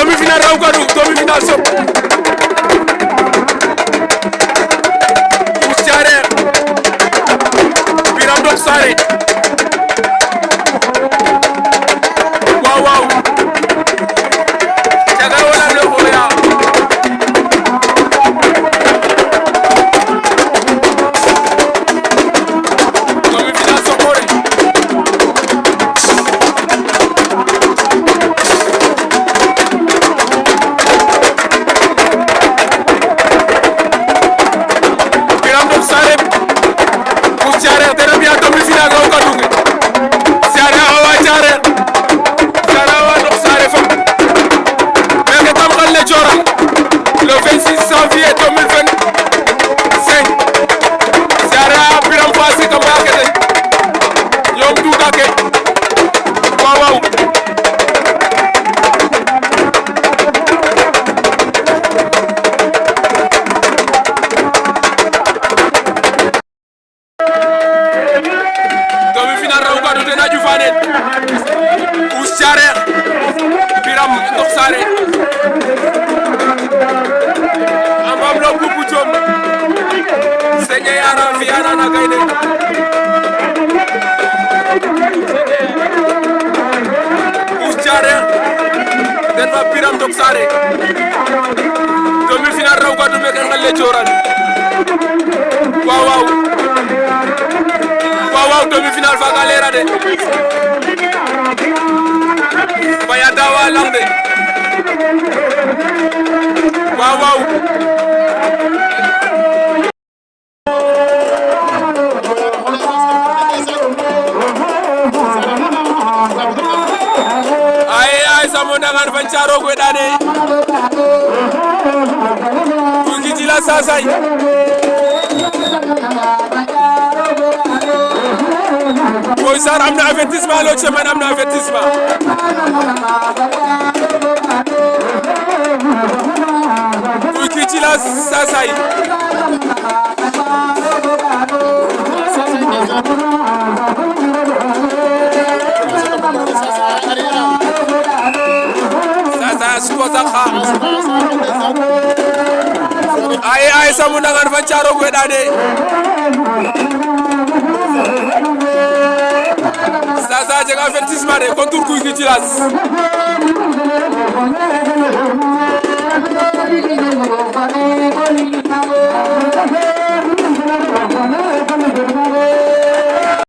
demi-finale raw gadu demi-finale sob Ouz Diaré Biram Ndokh Saré waaw waaw jaga wala le xoya demi-finale Sokone Biram Ndokh Saré Ouz Diaré dana biya demi-finale raw gadu nge Diaré awa Diaré le 26 janvier 2025 Diaré Biram Fassi ka mbaa kete ñoom duuta ke waaw waaw demi-finale raw gadu tena jufaane Ouz Diaré Biram Ndokh Saré amam lo bubu jom senya yara fiana na gaynde Ouz Diaré den fa Biram Ndokh Saré demi-finale raw gadu me kan le joran waaw waaw waaw waaw demi-finale fa ga lera de baya dawa lamde waaw waaw ay samo dangan fancaro ko dane Gouy Gui Djilass Sasay Boy Sarr am na avertissement Lô Thiamène am na avertissement Gouy Gui Djilass Sasay Sasay suko sakha ay samu dangan fancaro ko dane Sasay jeg avertissement de contre Gouy Gui Djilass